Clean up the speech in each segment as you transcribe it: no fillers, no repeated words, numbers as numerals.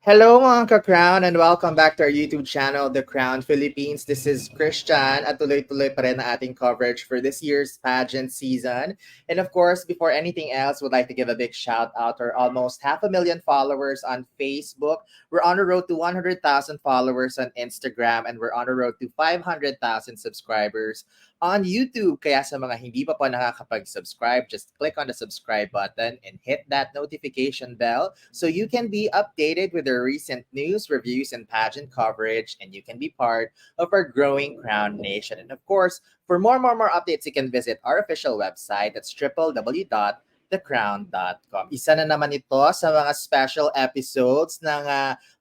Hello mga ka-Crown and welcome back to our YouTube channel, The Crown Philippines. This is Christian at tuloy-tuloy pa rin ang ating coverage for this year's pageant season. And of course, before anything else, would like to give a big shout out to our almost 500,000 followers on Facebook. We're on the road to 100,000 followers on Instagram and we're on the road to 500,000 subscribers on YouTube. Kaya sa mga hindi pa po nakakapag-subscribe, just click on the subscribe button and hit that notification bell so you can be updated with the recent news, reviews, and pageant coverage, and you can be part of our growing Crown Nation. And of course, for more updates, you can visit our official website. That's www.thecrown.com. Isa na naman ito sa mga special episodes ng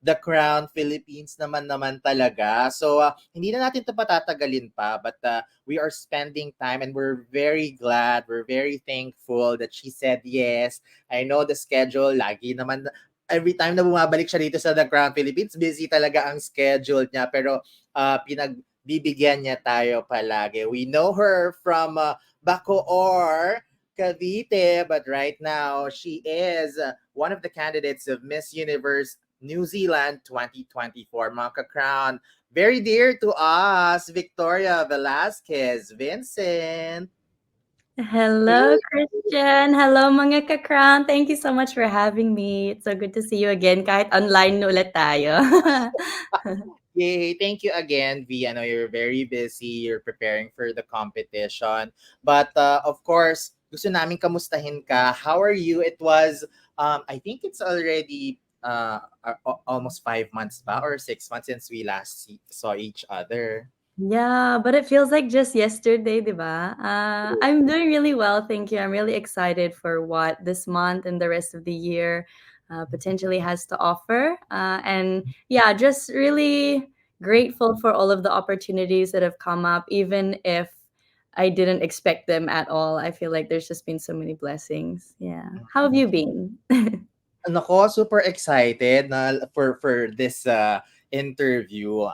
The Crown Philippines naman talaga. So, hindi na natin ito patatagalin pa, but we are spending time and we're very glad, we're very thankful that she said yes. I know the schedule, lagi naman, every time na bumabalik siya dito sa The Crown Philippines, busy talaga ang schedule niya. Pero pinagbibigyan niya tayo palagi. We know her from Bacoor, Cavite, but right now she is one of the candidates of Miss Universe New Zealand 2024. Mga Crown, very dear to us, Victoria Velasquez Vincent. Hello, Christian. Hello, mga ka-crown. Thank you so much for having me. It's so good to see you again kahit online na ulit tayo. Yay, thank you again, V. I know you're very busy, you're preparing for the competition. But of course, gusto namin kamustahin ka. How are you? It was, I think it's already almost 5 months ba or 6 months since we last saw each other. Yeah, but it feels like just yesterday, di ba? I'm doing really well, thank you. I'm really excited for what this month and the rest of the year potentially has to offer. And yeah, just really grateful for all of the opportunities that have come up, even if I didn't expect them at all. I feel like there's just been so many blessings. Yeah. How have you been? Nako, super excited na for this interview.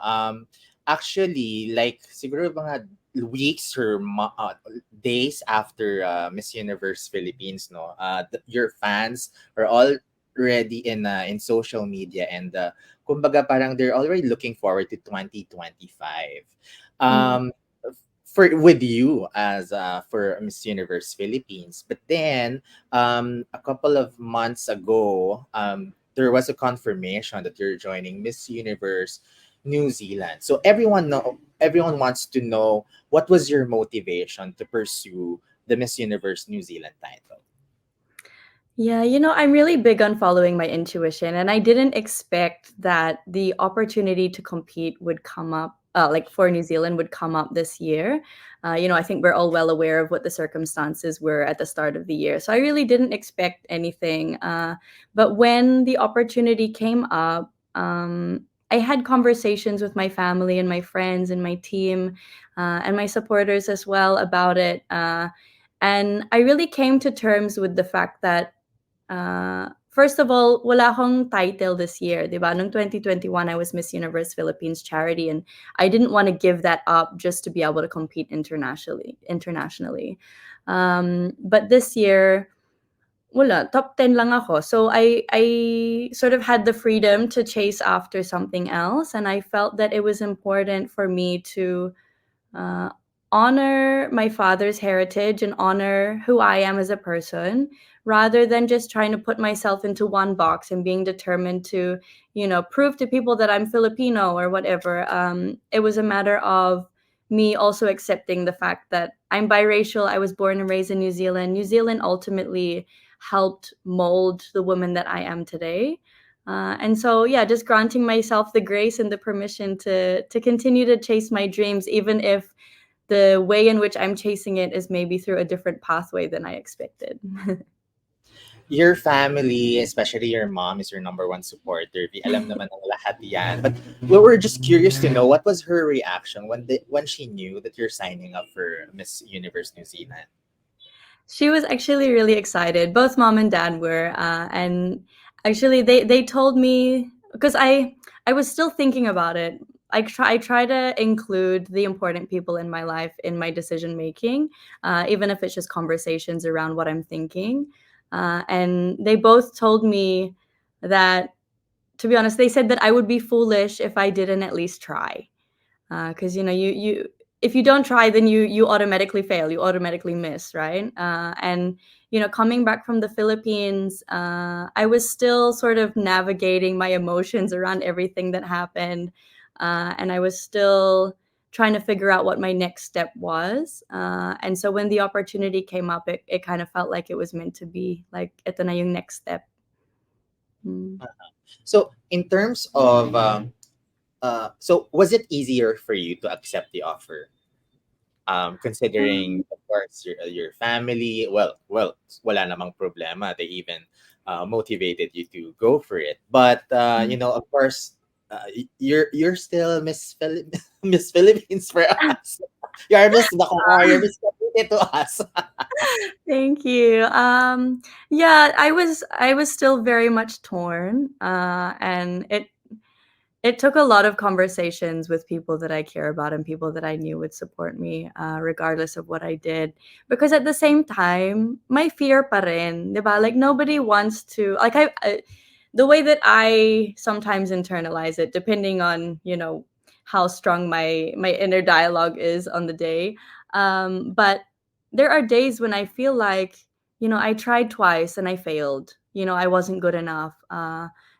Actually, like siguro mga weeks or days after Miss Universe Philippines, no, your fans are already in social media and kumbaga parang they're already looking forward to 2025. Mm. Um, for with you as for Miss Universe Philippines, but then a couple of months ago, there was a confirmation that you're joining Miss Universe New Zealand. So everyone wants to know what was your motivation to pursue the Miss Universe New Zealand title. Yeah, I'm really big on following my intuition, and I didn't expect that the opportunity to compete would come up, like for New Zealand, would come up this year. I think we're all well aware of what the circumstances were at the start of the year. So I really didn't expect anything. But when the opportunity came up, I had conversations with my family and my friends and my team and my supporters as well about it. And I really came to terms with the fact that first of all, wala akong title this year, 'di ba? Noong 2021, I was Miss Universe Philippines charity, and I didn't want to give that up just to be able to compete internationally. But this year, wala, top 10 lang ako. So I sort of had the freedom to chase after something else, and I felt that it was important for me to uh, honor my father's heritage and honor who I am as a person rather than just trying to put myself into one box and being determined to, prove to people that I'm Filipino or whatever. It was a matter of me also accepting the fact that I'm biracial. I was born and raised in New Zealand. New Zealand ultimately helped mold the woman that I am today. And so, yeah, just granting myself the grace and the permission to continue to chase my dreams, even if the way in which I'm chasing it is maybe through a different pathway than I expected. Your family, especially your mom, is your number one supporter. Vi alam naman ng lahat yan. But we were just curious to know what was her reaction when she knew that you're signing up for Miss Universe New Zealand. She was actually really excited. Both mom and dad were, and actually they told me because I was still thinking about it. I try to include the important people in my life in my decision making, even if it's just conversations around what I'm thinking. And they both told me that to be honest, they said that I would be foolish if I didn't at least try. Because you know, you if you don't try, then you automatically fail, you automatically miss, right? And you know, coming back from the Philippines, I was still sort of navigating my emotions around everything that happened, and I was still trying to figure out what my next step was. And so when the opportunity came up, it kind of felt like it was meant to be. Like ito na yung next step. Mm. So in terms of so was it easier for you to accept the offer? Considering Um, of course your family, well, wala namang problema. They even motivated you to go for it. But you know, of course, you're still Miss Philippines for us. You're Miss Bacoor, you're Miss Cavite to us. Thank you. Yeah, I was still very much torn, and it took a lot of conversations with people that I care about and people that I knew would support me, regardless of what I did. Because at the same time, my fear pa rin, 'di ba? Like nobody wants to like the way that I sometimes internalize it, depending on how strong my inner dialogue is on the day. But there are days when I feel like I tried twice and I failed. I wasn't good enough.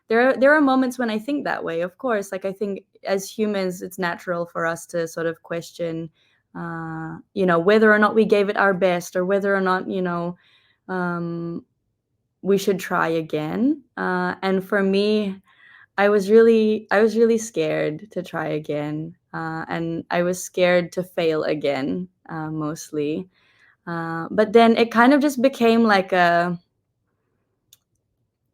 There are moments when I think that way. Of course, like I think as humans, it's natural for us to sort of question, whether or not we gave it our best, or whether or not um, we should try again. And for me, I was really scared to try again, and I was scared to fail again, mostly. But then it kind of just became like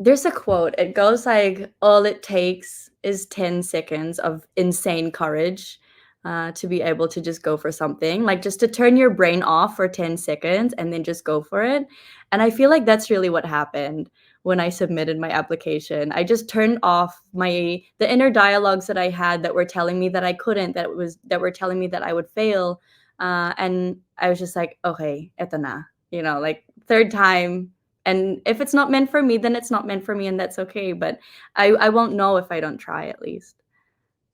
there's a quote. It goes like, "All it takes is 10 seconds of insane courage to be able to just go for something, like just to turn your brain off for 10 seconds and then just go for it." And I feel like that's really what happened when I submitted my application. I just turned off the inner dialogues that I had that were telling me that I couldn't, that were telling me that I would fail. And I was just like, okay, eto na. Like third time, and if it's not meant for me, then it's not meant for me, and that's okay. But I won't know if I don't try at least.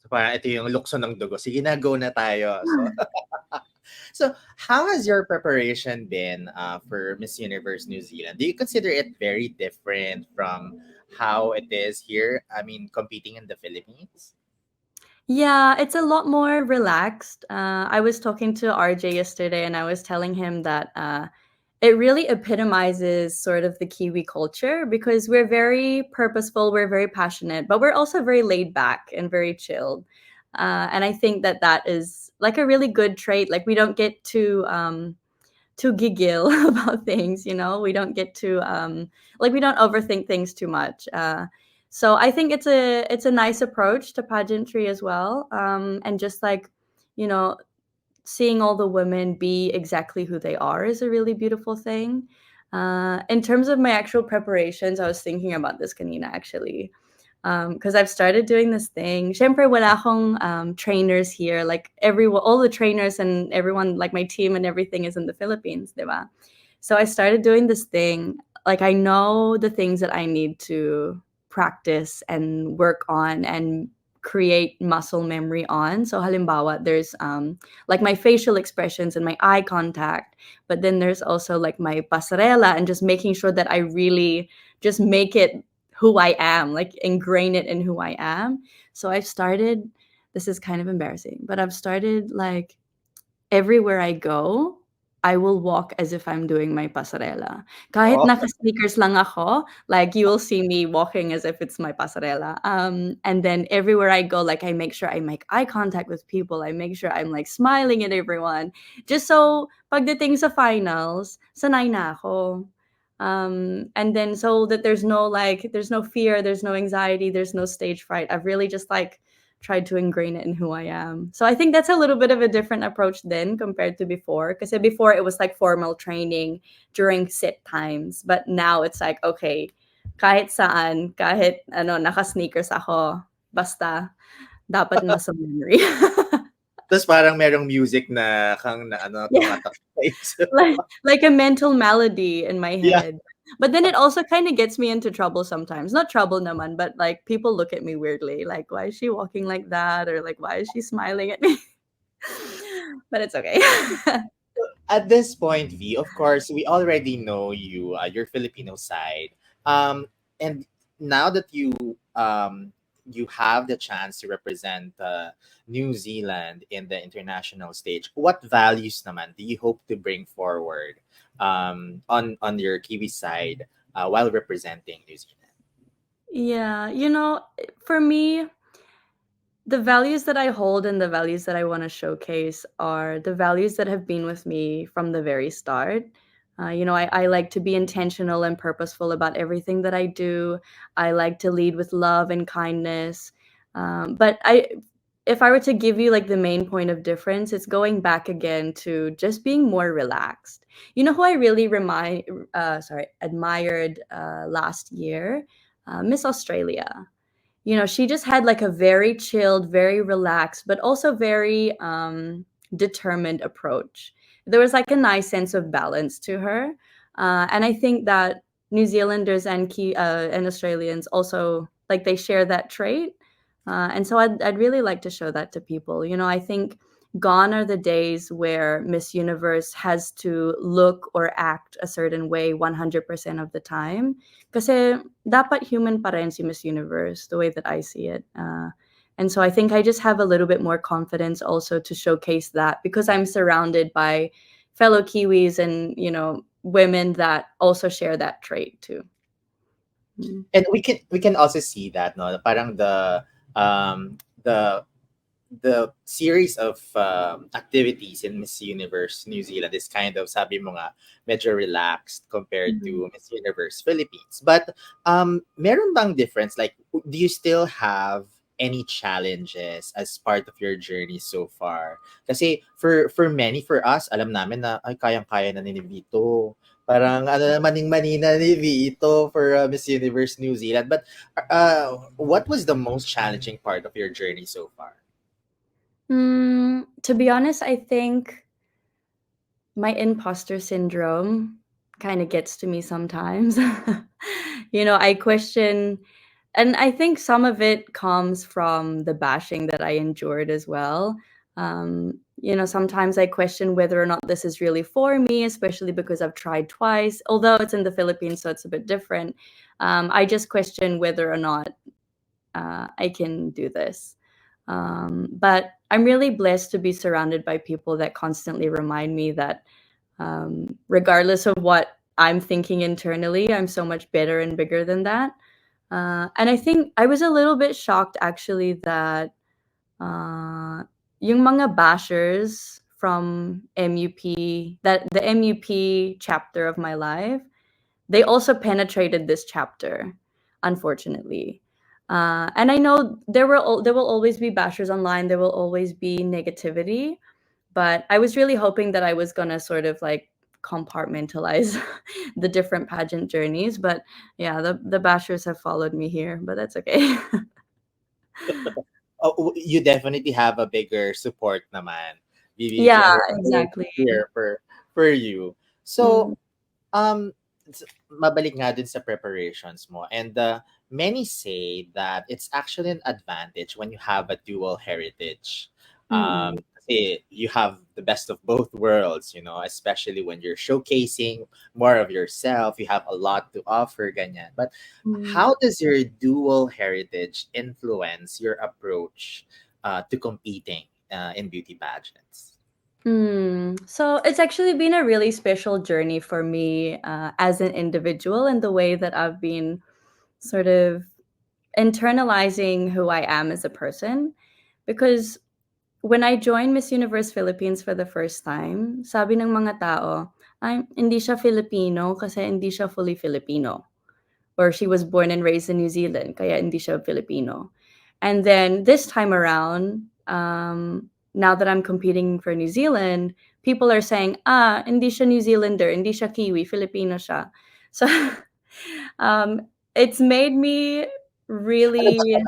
So parang ito yung lukso ng dugo. Sige na, go na tayo. So so, how has your preparation been for Miss Universe New Zealand? Do you consider it very different from how it is here? I mean, competing in the Philippines? Yeah, it's a lot more relaxed. I was talking to RJ yesterday, and I was telling him that it really epitomizes sort of the Kiwi culture because we're very purposeful, we're very passionate, but we're also very laid back and very chilled. And I think that that is like a really good trait. Like we don't get to giggle about things. We don't get to like we don't overthink things too much. So I think it's a nice approach to pageantry as well, and just like you know seeing all the women be exactly who they are is a really beautiful thing. In terms of my actual preparations, I was thinking about this kanina actually. Because I've started doing this thing. Syempre, wala akong trainers here. Like everyone, all the trainers and everyone, like my team and everything, is in the Philippines, diba? So I started doing this thing. Like I know the things that I need to practice and work on and create muscle memory on. So halimbawa, there's like my facial expressions and my eye contact, but then there's also like my pasarela and just making sure that I really just make it who I am, like ingrain it in who I am. So I've started, this is kind of embarrassing, but I've started like everywhere I go, I will walk as if I'm doing my pasarela. Kahit Oh, naka-sneakers lang ako, like you will see me walking as if it's my pasarela. And then everywhere I go, like I make sure I make eye contact with people. I make sure I'm like smiling at everyone. Just so pagdating sa finals, sanay na ako. And then so that there's no fear, there's no anxiety, there's no stage fright. I've really just like tried to ingrain it in who I am. So I think that's a little bit of a different approach then compared to before. Because before it was like formal training during sit times, but now it's like okay, kahit saan, kahit naka-sneakers ako, basta dapat muscle memory. Tapos parang merong music na kang na ano, Yeah, tumatak sa isip like mo. like a mental melody in my Yeah. head. But then it also kind of gets me into trouble sometimes. Not trouble naman, but like people look at me weirdly, like why is she walking like that, or like why is she smiling at me? But it's okay. At this point, V, of course, we already know you, your Filipino side. And now that you have the chance to represent New Zealand in the international stage, what values naman do you hope to bring forward on your Kiwi side while representing New Zealand? Yeah, for me, the values that I hold and the values that I want to showcase are the values that have been with me from the very start. I like to be intentional and purposeful about everything that I do. I like to lead with love and kindness. If I were to give you like the main point of difference, it's going back again to just being more relaxed. You know who I really admired last year, Miss Australia. She just had like a very chilled, very relaxed, but also very determined approach. There was like a nice sense of balance to her, and I think that New Zealanders and Australians also like they share that trait, and so I'd really like to show that to people. I think gone are the days where Miss Universe has to look or act a certain way 100% of the time. Kasi dapat human pa rin si Miss Universe, the way that I see it. And so I think I just have a little bit more confidence also to showcase that because I'm surrounded by fellow Kiwis and, women that also share that trait too. Mm. And we can also see that, no, parang um the the series of activities in Miss Universe New Zealand is kind of, sabi mo nga, medyo relaxed compared Mm. to Miss Universe Philippines. But meron bang difference? Like, do you still have any challenges as part of your journey so far? Kasi for many, for us, alam namin na ay kayang-kaya na ni Vito. Parang ano na, maning-mani na ni Vito for Miss Universe New Zealand. But what was the most challenging part of your journey so far? To be honest, I think my imposter syndrome kind of gets to me sometimes. I question, and I think some of it comes from the bashing that I endured as well. Sometimes I question whether or not this is really for me, especially because I've tried twice. Although it's in the Philippines, so it's a bit different. I just question whether or not I can do this. But I'm really blessed to be surrounded by people that constantly remind me that regardless of what I'm thinking internally, I'm so much better and bigger than that. And I think I was a little bit shocked actually that uh, yung mga bashers from MUP, that the MUP chapter of my life, they also penetrated this chapter, unfortunately. And I know there will always be bashers online. There will always be negativity, but I was really hoping that I was gonna sort of like compartmentalize the different pageant journeys. But yeah, the bashers have followed me here, but that's okay. Oh, you definitely have a bigger support naman, BBT, Yeah, and we're always exactly. here for you. So, Mm, mabalik nga din sa preparations mo. And many say that it's actually an advantage when you have a dual heritage. mm, Kasi you have the best of both worlds, especially when you're showcasing more of yourself. You have a lot to offer, ganyan. But mm. how does your dual heritage influence your approach to competing in beauty pageants? So it's actually been a really special journey for me as an individual in the way that I've been sort of internalizing who I am as a person. Because when I joined Miss Universe Philippines for the first time, sabi ng mga tao, ay, hindi siya Filipino kasi hindi siya fully Filipino. Or she was born and raised in New Zealand, kaya hindi siya Filipino. And then this time around, now that I'm competing for New Zealand, people are saying, hindi siya New Zealander, hindi siya Kiwi, Filipino siya. So it's made me Ano ba really, naman yan?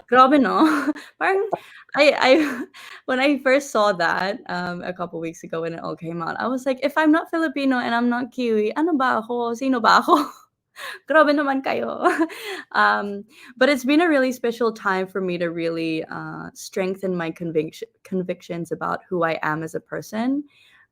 Grabe 'no? Parang I when I first saw that, a couple weeks ago when it all came out, I was like, "If I'm not Filipino and I'm not Kiwi, ano ba ako? Sino ba ako?" Grabe naman kayo. Um, but it's been a really special time for me to really, strengthen my convictions about who I am as a person,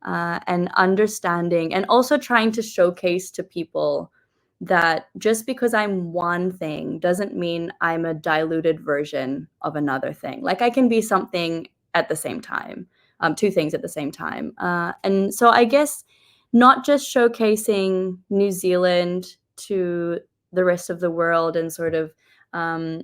and understanding and also trying to showcase to people that just because I'm one thing doesn't mean I'm a diluted version of another thing. Like, I can be something at the same time, 2 things at the same time. And so I guess not just showcasing New Zealand to the rest of the world and sort of, um,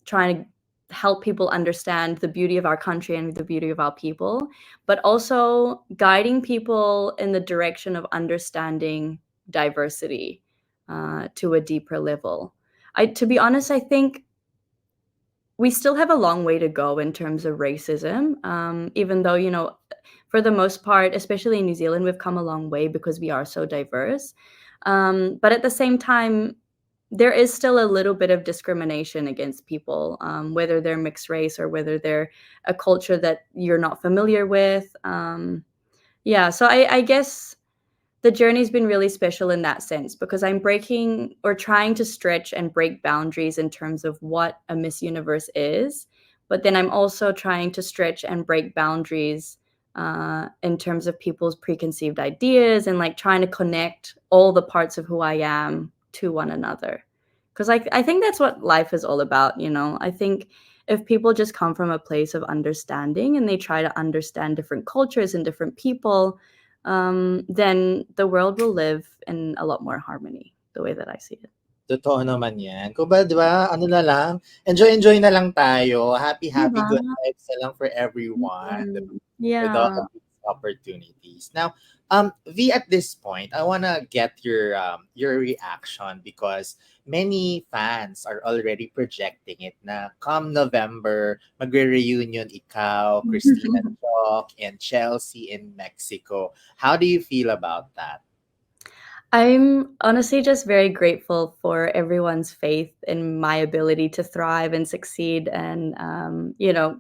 trying to help people understand the beauty of our country and the beauty of our people, but also guiding people in the direction of understanding diversity, to a deeper level. To be honest, I think we still have a long way to go in terms of racism, even though, for the most part, especially in New Zealand, we've come a long way because we are so diverse. But at the same time, there is still a little bit of discrimination against people, whether they're mixed race or whether they're a culture that you're not familiar with. Yeah, so I guess the journey's been really special in that sense because I'm breaking or trying to stretch and break boundaries in terms of what a Miss Universe is, but then I'm also trying to stretch and break boundaries, in terms of people's preconceived ideas and, like, trying to connect all the parts of who I am to one another. 'Cause I think that's what life is all about, you know? I think if people just come from a place of understanding and they try to understand different cultures and different people, then the world will live in a lot more harmony, the way that I see it. Totoo naman 'yan. Kumbaga 'di ba, ano na lang, enjoy-enjoy na lang tayo. Di Happy-happy, ba? good vibes na lang for everyone, 'di ba, Mm. with all of Yeah. these opportunities. Now, V, at this point, I wanna get your reaction because many fans are already projecting it na come November, magre-reunion ikaw, Christina Chok, and Chelsea in Mexico. How do you feel about that? I'm honestly just very grateful for everyone's faith in my ability to thrive and succeed and,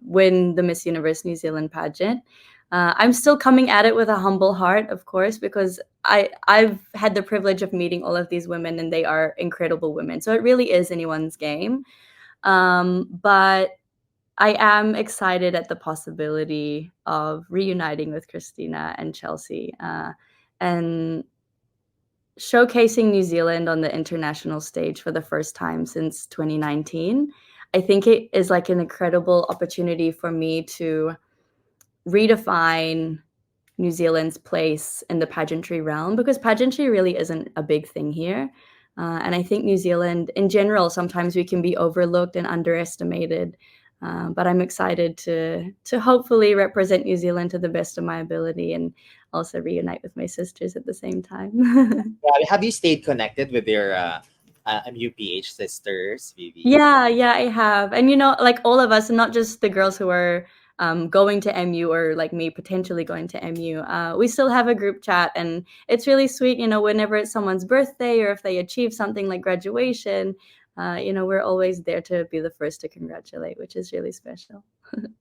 win the Miss Universe New Zealand pageant. I'm still coming at it with a humble heart, of course, because I've had the privilege of meeting all of these women and they are incredible women. So it really is anyone's game. But I am excited at the possibility of reuniting with Christina and Chelsea, and showcasing New Zealand on the international stage for the first time since 2019. I think it is like an incredible opportunity for me to redefine New Zealand's place in the pageantry realm because pageantry really isn't a big thing here. And I think New Zealand, in general, sometimes we can be overlooked and underestimated. But I'm excited to hopefully represent New Zealand to the best of my ability and also reunite with my sisters at the same time. Have you stayed connected with your MUPH sisters, Vivi? Yeah, yeah, I have. And like all of us, and not just the girls who are going to MU or like me potentially going to MU, we still have a group chat, and it's really sweet. Whenever it's someone's birthday or if they achieve something like graduation, we're always there to be the first to congratulate, which is really special.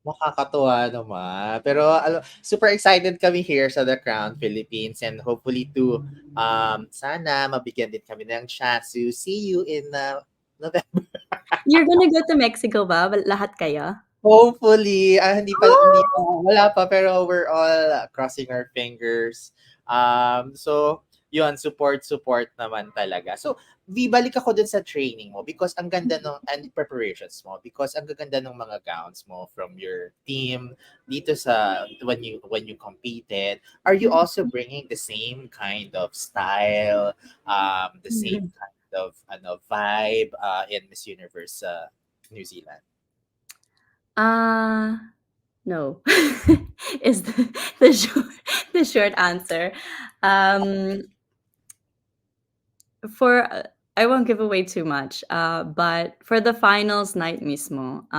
Nakakatuwa naman. Pero super excited kami here sa The Crown Philippines and hopefully to sana mabigyan din kami ng chance to see you in November. You're gonna go to Mexico ba? Lahat kayo? Hopefully, hindi pa, Oh! wala pa pero we're all crossing our fingers. So yun, support naman talaga. So, balik ako dun sa training mo because ang ganda ng and preparations mo because ang gaganda ng mga gowns mo from your team dito sa when you competed. Are you also bringing the same kind of style, the same kind of vibe in Miss Universe New Zealand? Uh, no, is the short answer. Um, for I won't give away too much, but for the finals night mismo,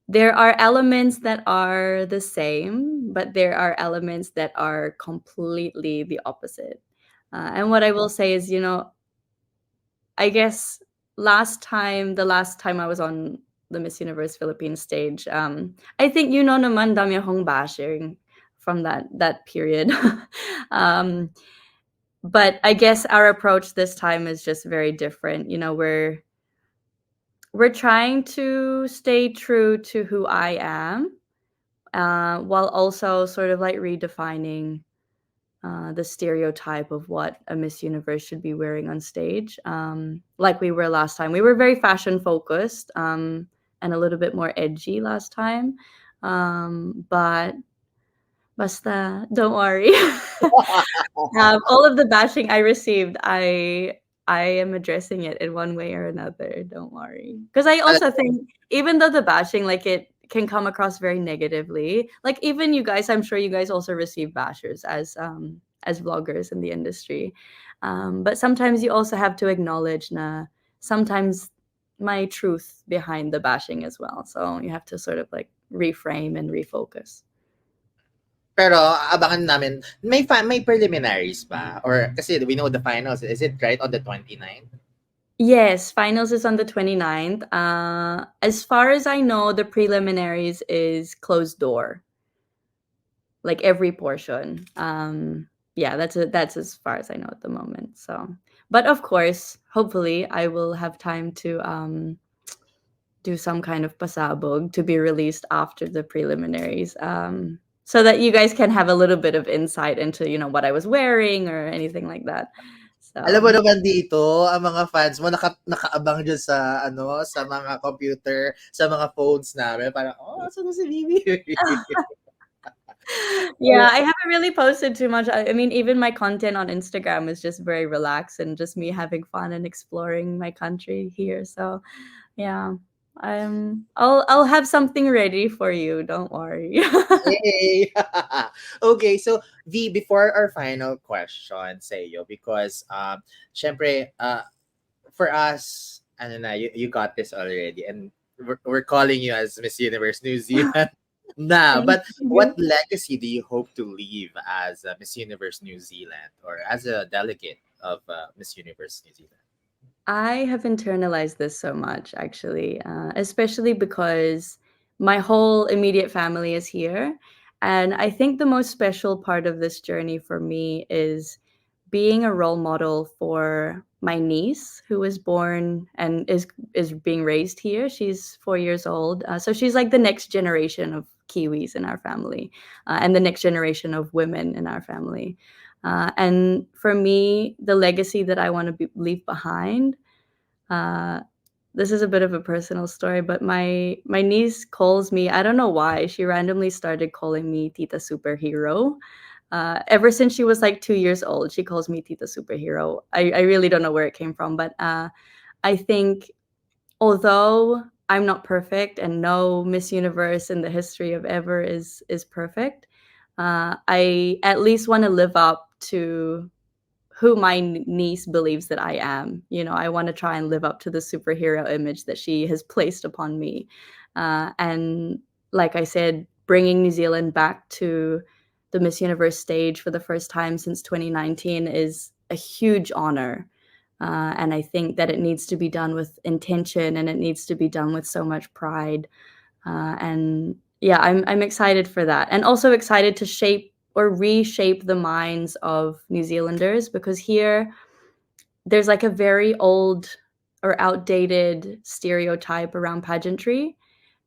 there are elements that are the same, but there are elements that are completely the opposite. And what I will say is, I guess the last time I was on the Miss Universe Philippines stage, I think you know naman dami akong bashing from that period. um, but I guess our approach this time is just very different. You know, we're trying to stay true to who I am, while also sort of like redefining the stereotype of what a Miss Universe should be wearing on stage. Like we were last time. We were very fashion focused, and a little bit more edgy last time. But basta, don't worry. All of the bashing I received, I am addressing it in one way or another. Don't worry, because I also think even though the bashing, like it can come across very negatively. Like even you guys, I'm sure you guys also receive bashers as vloggers in the industry. But sometimes you also have to acknowledge na sometimes my truth behind the bashing as well. So you have to sort of like reframe and refocus. Pero abangan namin, may preliminaries ba? Or kasi we know the finals, is it right on the 29th? Yes, finals is on the 29th. As far as I know, the preliminaries is closed door, like every portion. Yeah, that's as far as I know at the moment. So, but of course, hopefully, I will have time to do some kind of pasabog to be released after the preliminaries, so that you guys can have a little bit of insight into what I was wearing or anything like that. Alam mo So naman dito, ang mga fans mo nakaabang diyan sa ano, sa mga computer, sa mga phones namin. Parang, oh, asan na si Vivi? yeah, I haven't really posted too much. I mean, even my content on Instagram is just very relaxed and just me having fun and exploring my country here. So, yeah, I'll have something ready for you. Don't worry. Yay! Okay, so V, before our final question sa iyo, because syempre, for us, ano na, you got this already, and we're calling you as Miss Universe New Zealand na. Thank But what you. legacy do you hope to leave as Miss Universe New Zealand or as a delegate of Miss Universe New Zealand? I have internalized this so much, actually, especially because my whole immediate family is here. And I think the most special part of this journey for me is being a role model for my niece who was born and is being raised here. She's 4 years old, so she's like the next generation of Kiwis in our family, and the next generation of women in our family. And for me, the legacy that I want to leave behind. Uh, this is a bit of a personal story, but my niece calls me. I don't know why. She randomly started calling me Tita Superhero. Ever since she was like 2 years old, she calls me Tita Superhero. I really don't know where it came from, but I think although I'm not perfect and no Miss Universe in the history of ever is perfect, I at least want to live up to who my niece believes that I am. I want to try and live up to the superhero image that she has placed upon me. And like I said, bringing New Zealand back to the Miss Universe stage for the first time since 2019 is a huge honor. And I think that it needs to be done with intention and it needs to be done with so much pride. And yeah, I'm excited for that, and also excited to shape or reshape the minds of New Zealanders, because here there's like a very old or outdated stereotype around pageantry.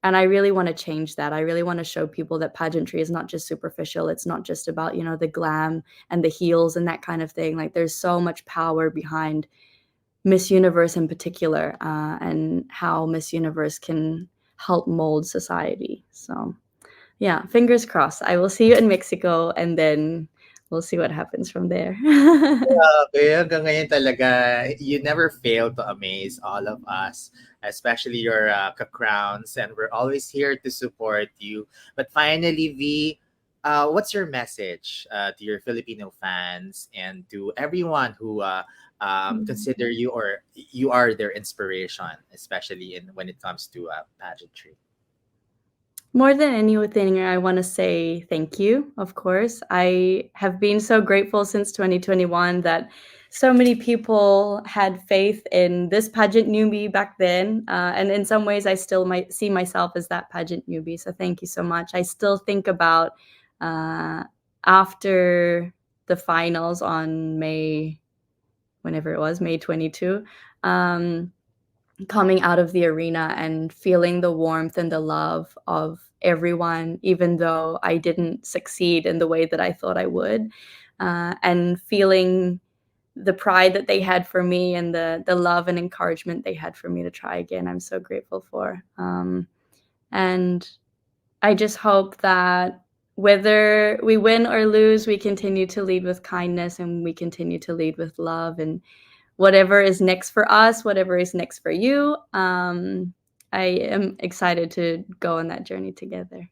And I really want to change that. I really want to show people that pageantry is not just superficial. It's not just about, the glam and the heels and that kind of thing. Like there's so much power behind Miss Universe in particular, and how Miss Universe can help mold society. So, yeah, fingers crossed. I will see you in Mexico and then we'll see what happens from there. Grabe, hanggang ngayon talaga, you never fail to amaze all of us, especially your ka-crowns, and we're always here to support you. But finally, V, what's your message to your Filipino fans and to everyone who consider you or you are their inspiration, especially when it comes to pageantry? More than anything, I want to say thank you, of course. I have been so grateful since 2021 that so many people had faith in this pageant newbie back then. And in some ways, I still might see myself as that pageant newbie. So thank you so much. I still think about uh, after the finals on May, whenever it was, May 22. Coming out of the arena and feeling the warmth and the love of everyone, even though I didn't succeed in the way that I thought I would, and feeling the pride that they had for me and the love and encouragement they had for me to try again. I'm so grateful for. And I just hope that whether we win or lose, we continue to lead with kindness and we continue to lead with love, and whatever is next for us, whatever is next for you. I am excited to go on that journey together.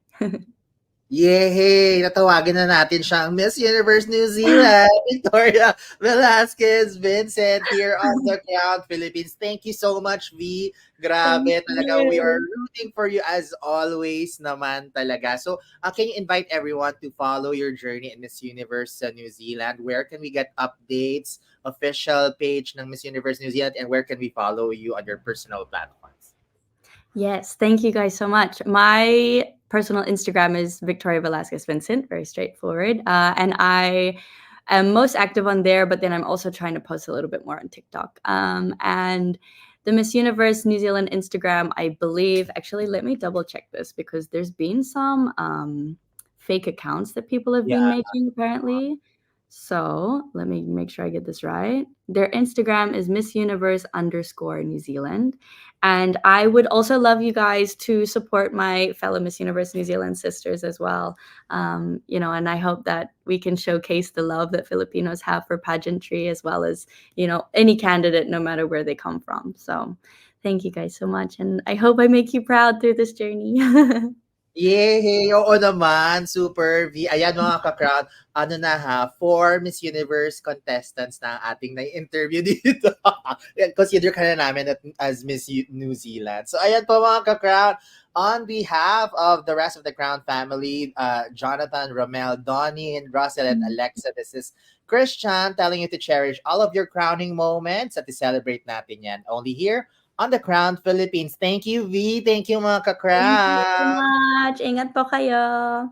Yay! Natawagan na natin siyang Miss Universe New Zealand, Victoria Velasquez Vincent here on The Crown Philippines. Thank you so much, V. Thank Grabe talaga. We are you. rooting for you as always naman talaga. So, can you invite everyone to follow your journey in Miss Universe New Zealand? Where can we get updates, official page ng Miss Universe New Zealand, and where can we follow you on your personal platforms? Yes, thank you guys so much. My personal Instagram is Victoria Velasquez Vincent, very straightforward. And I am most active on there, but then I'm also trying to post a little bit more on TikTok. And the Miss Universe New Zealand Instagram, I believe, actually, let me double check this because there's been some fake accounts that people have Yeah. been making apparently. So let me make sure I get this right. Their Instagram is Miss Universe _ New Zealand. And I would also love you guys to support my fellow Miss Universe New Zealand sisters as well. And I hope that we can showcase the love that Filipinos have for pageantry as well as, any candidate, no matter where they come from. So thank you guys so much. And I hope I make you proud through this journey. Yay! Oo naman, super V. Ayan mga ka-crowd, ano na ha, 4 Miss Universe contestants na ang ating na-interview dito. Yan, consider ka na namin as New Zealand. So ayan po mga ka-crowd, on behalf of the rest of the Crown family, Jonathan, Romel, Donnie, and Russell, and Alexa, this is Christian telling you to cherish all of your crowning moments at to-celebrate natin yan. Only here on the Crown Philippines. Thank you, V. Thank you, mga Thank you so ka-crowd. much. Ingat po kayo.